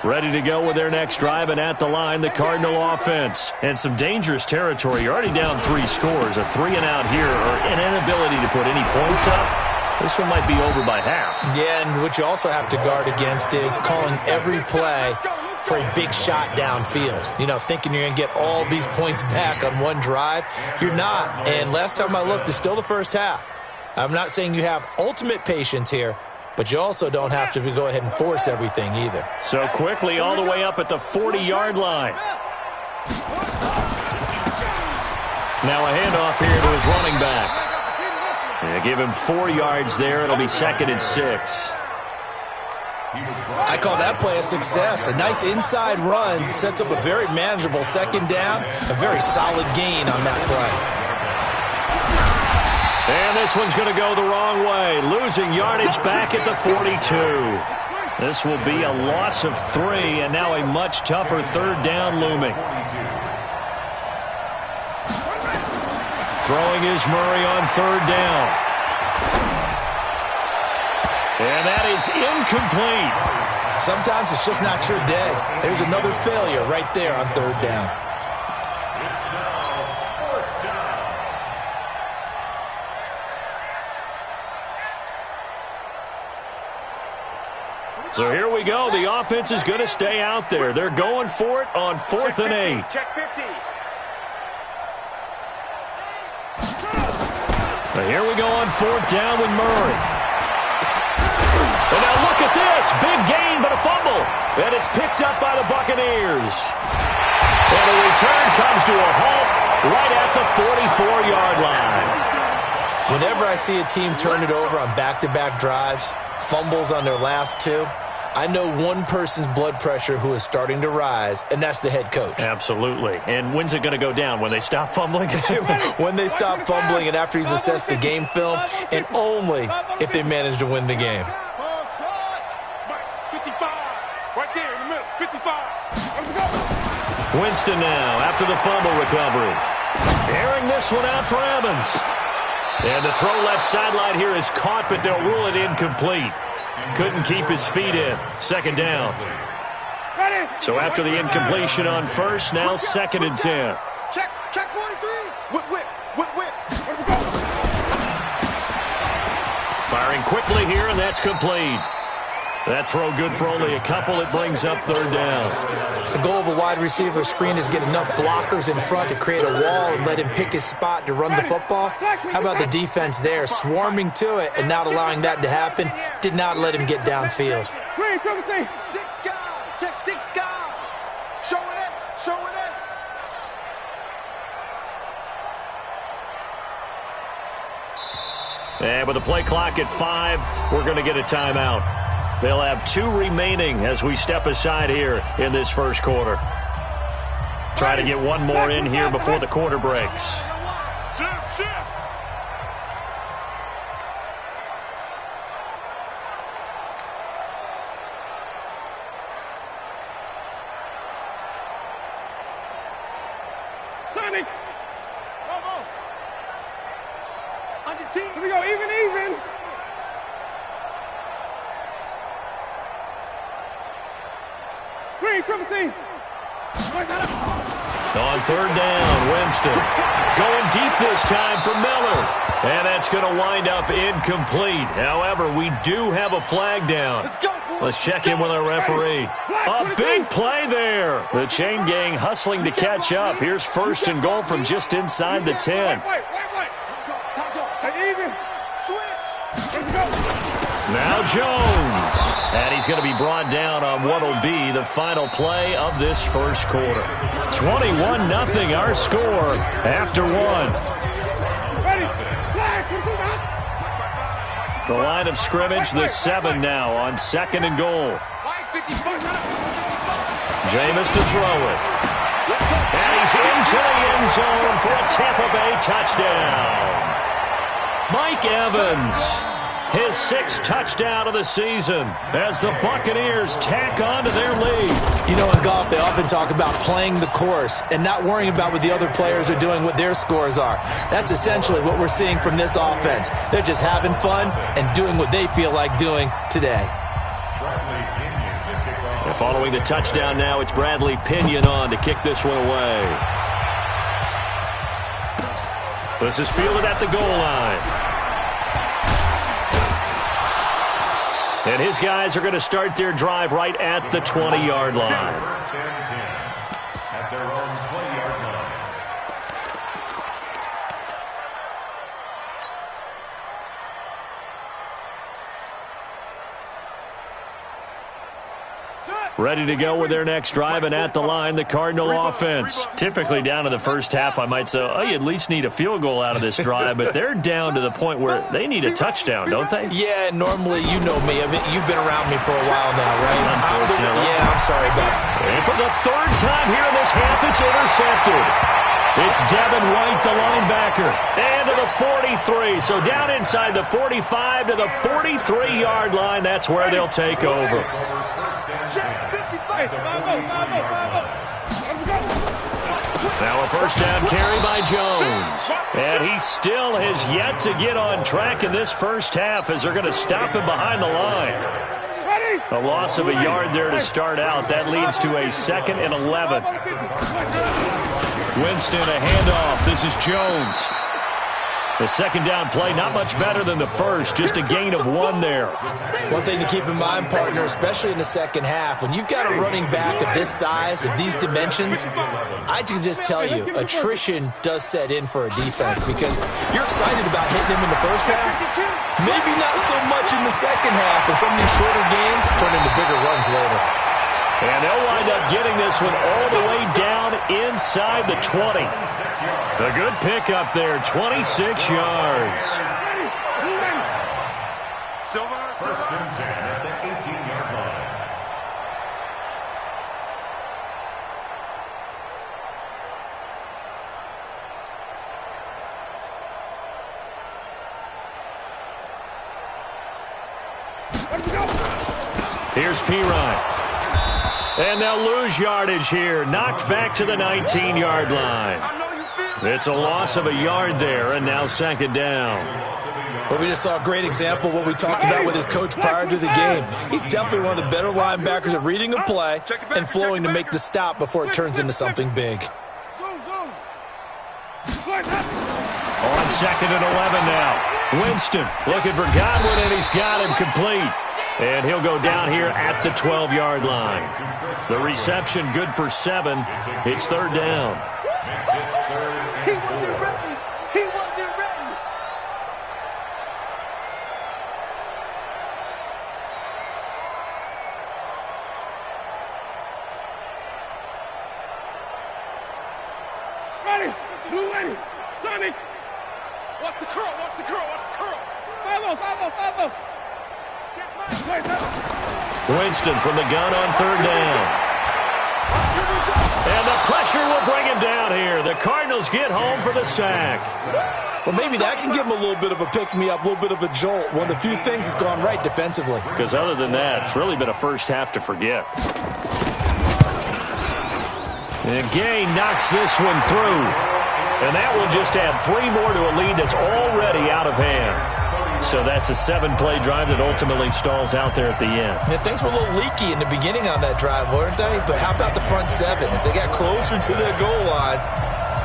Ready to go with their next drive, and at the line, the Cardinal offense. And some dangerous territory. You're already down 3 scores. A 3-and-out here, or an inability to put any points up. This one might be over by half. Yeah, and what you also have to guard against is calling every play for a big shot downfield. You know, thinking you're going to get all these points back on one drive. You're not. And last time I looked, it's still the first half. I'm not saying you have ultimate patience here, but you also don't have to go ahead and force everything either. So quickly all the way up at the 40-yard line. Now a handoff here to his running back. Yeah, give him 4 yards there. It'll be 2nd and 6. I call that play a success. A nice inside run sets up a very manageable 2nd down. A very solid gain on that play. And this one's going to go the wrong way. Losing yardage back at the 42. This will be a loss of 3, and now a much tougher 3rd down looming. Throwing is Murray on 3rd down. And that is incomplete. Sometimes it's just not your day. There's another failure right there on 3rd down. So here we go. The offense is going to stay out there. They're going for it on 4th and 8. Check 50. But here we go on 4th down with Murray. And now look at this. Big gain, but a fumble. And it's picked up by the Buccaneers. And the return comes to a halt right at the 44-yard line. Whenever I see a team turn it over on back-to-back drives, fumbles on their last 2, I know one person's blood pressure who is starting to rise, and that's the head coach. Absolutely. And when's it going to go down? When they stop fumbling? When they stop fumbling and after he's assessed the game film, and only if they manage to win the game. 55. Right there in the middle. 55. Winston now after the fumble recovery. Airing this one out for Evans. And the throw left sideline here is caught, but they'll rule it incomplete. Couldn't keep his feet in. 2nd down. So after the incompletion on 1st, now 2nd and 10. Check 43. Whip. Firing quickly here, and that's complete. That throw good for only a couple. It brings up 3rd down. The goal of a wide receiver screen is get enough blockers in front to create a wall and let him pick his spot to run the football. How about the defense there, swarming to it and not allowing that to happen? Did not let him get downfield. 6 guys. Check 6 guys. Show it. And with the play clock at 5, we're going to get a timeout. They'll have 2 remaining as we step aside here in this 1st quarter. Try to get one more in here before the quarter breaks. Sonic. On your team. Here we go. Even. On 3rd down, Winston going deep this time for Miller. And that's going to wind up incomplete. However, we do have a flag down. Let's check in with our referee. A big play there. The chain gang hustling to catch up. Here's 1st and goal from just inside the 10. Now Jones. And he's going to be brought down on what will be the final play of this 1st quarter. 21-0 our score after 1. The line of scrimmage, the 7 now on 2nd and goal. Jameis to throw it. And he's into the end zone for a Tampa Bay touchdown. Mike Evans. His 6th touchdown of the season as the Buccaneers tack on to their lead. You know, in golf, they often talk about playing the course and not worrying about what the other players are doing, what their scores are. That's essentially what we're seeing from this offense. They're just having fun and doing what they feel like doing today. Following the touchdown now, it's Bradley Pinion on to kick this one away. This is fielded at the goal line. And his guys are going to start their drive right at the 20-yard line. First and 10 at their own 20-yard line. Ready to go with their next drive, and at the line, the Cardinal offense. Typically down to the first half, I might say, oh, you at least need a field goal out of this drive, but they're down to the point where they need a touchdown, don't they? Yeah, normally, you know me. I mean, you've been around me for a while now, right? Unfortunately. Yeah, I'm sorry about it. And for the third time here in this half, it's intercepted. It's Devin White, the linebacker, and to the 43. So down inside the 45 to the 43-yard line, that's where they'll take over. Now a first down carry by Jones. And he still has yet to get on track in this first half as they're going to stop him behind the line. A loss of a yard there to start out. That leads to a 2nd and 11. Winston, a handoff. This is Jones. The second down play, not much better than the first, just a gain of 1 there. One thing to keep in mind, partner, especially in the second half, when you've got a running back of this size, of these dimensions, I can just tell you, attrition does set in for a defense because you're excited about hitting him in the first half, maybe not so much in the second half, and some of these shorter gains turn into bigger runs later. And they'll wind up getting this one all the way down inside the 20. A good pickup there, 26 yards. First and 10 at the 18-yard line. Here's Pirine. And they'll lose yardage here. Knocked back to the 19-yard line. It's a loss of a yard there, and now 2nd down. Well, we just saw a great example of what we talked about with his coach prior to the game. He's definitely one of the better linebackers at reading a play and flowing to make the stop before it turns into something big. On 2nd and 11 now. Winston looking for Godwin, and he's got him complete. And he'll go down here at the 12-yard line. The reception good for 7. It's 3rd down. He wasn't ready. He wasn't ready. Ready. Blue ready. Sonic. Watch the curl. Watch the curl. Watch the curl. 5-0. Winston from the gun on 3rd down. And the pressure will bring him down here. The Cardinals get home for the sack. Well, maybe that can give him a little bit of a pick-me-up, a little bit of a jolt. One of the few things that's gone right defensively. Because other than that, it's really been a first half to forget. And Gay knocks this one through. And that will just add 3 more to a lead that's already out of hand. So that's a 7-play drive that ultimately stalls out there at the end. Yeah, things were a little leaky in the beginning on that drive, weren't they? But how about the front 7? As they got closer to the goal line,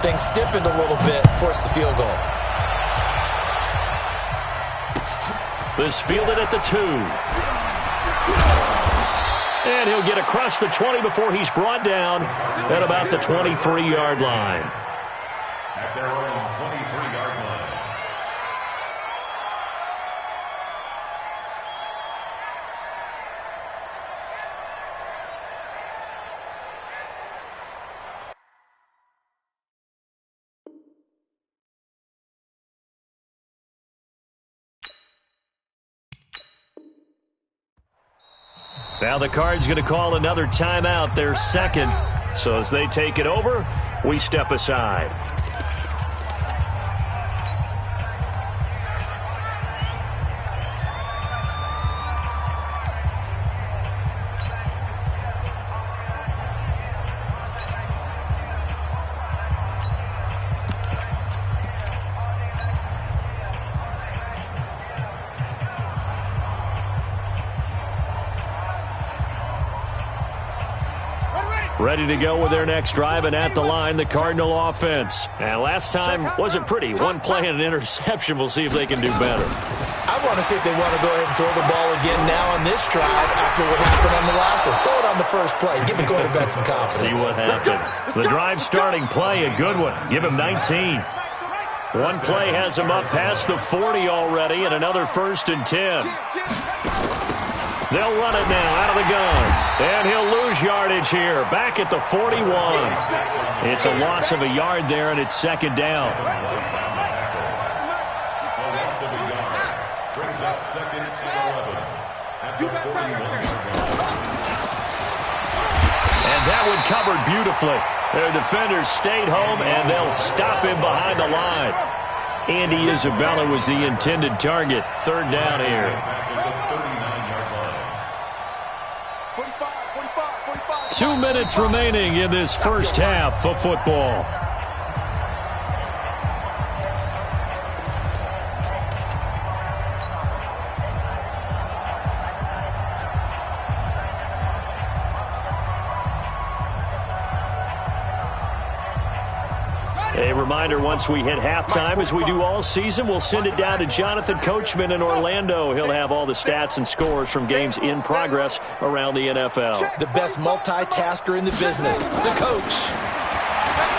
things stiffened a little bit, forced the field goal. This fielded at the 2. And he'll get across the 20 before he's brought down at about the 23-yard line. At their own 23-yard line. Now the Cards going to call another timeout, their 2nd. So as they take it over, we step aside. Ready to go with their next drive, and at the line, the Cardinal offense. And last time wasn't pretty. One play and an interception. We'll see if they can do better. I want to see if they want to go ahead and throw the ball again now on this drive after what happened on the last one. Throw it on the first play. Give the quarterback some confidence. See what happens. The drive starting play, a good one. Give him 19. One play has him up past the 40 already, and another 1st and 10. They'll run it now out of the gun. And he'll lose yardage here. Back at the 41. It's a loss of a yard there, and it's 2nd down. And that one covered beautifully. Their defenders stayed home, and they'll stop him behind the line. Andy Isabella was the intended target. 3rd down here. 2 minutes remaining in this first half of football. A reminder, once we hit halftime, as we do all season, we'll send it down to Jonathan Coachman in Orlando. He'll have all the stats and scores from games in progress around the NFL. The best multitasker in the business, the coach.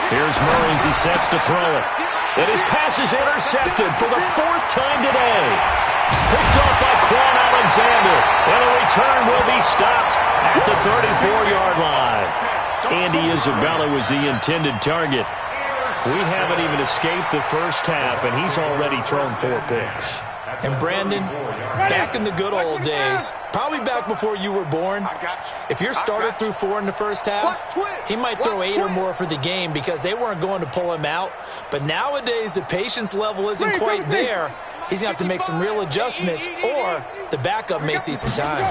Here's Murray as he sets to throw it. And his pass is intercepted for the 4th time today. Picked off by Quan Alexander. And a return will be stopped at the 34-yard line. Andy Isabella was the intended target. We haven't even escaped the first half, and he's already thrown 4 picks. And Brandon, back in the good old days, probably back before you were born, if your starter threw 4 in the first half, he might throw 8 or more for the game because they weren't going to pull him out. But nowadays, the patience level isn't quite there. He's going to have to make some real adjustments, or the backup may see some time.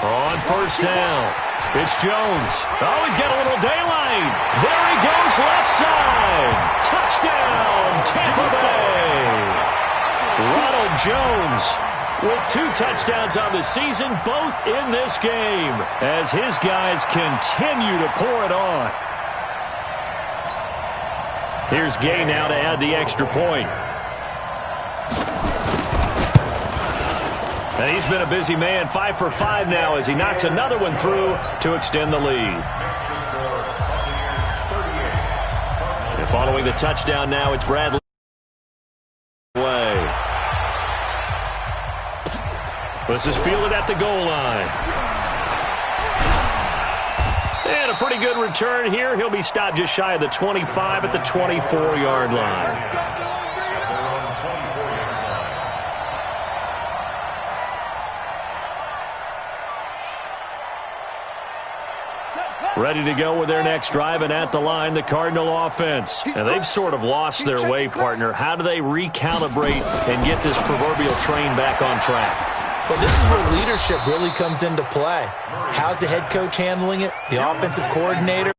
On 1st down, it's Jones. Oh, he's got a little daylight. There he goes, left side. Touchdown, Tampa Bay. Ronald Jones with 2 touchdowns on the season, both in this game, as his guys continue to pour it on. Here's Gay now to add the extra point. And he's been a busy man, 5 for 5 now as he knocks another one through to extend the lead. And following the touchdown now, it's Bradley. This is fielded at the goal line. And a pretty good return here. He'll be stopped just shy of the 25 at the 24-yard line. Ready to go with their next drive, and at the line, the Cardinal offense. And they've sort of lost their way, partner. How do they recalibrate and get this proverbial train back on track? Well, this is where leadership really comes into play. How's the head coach handling it? The offensive coordinator?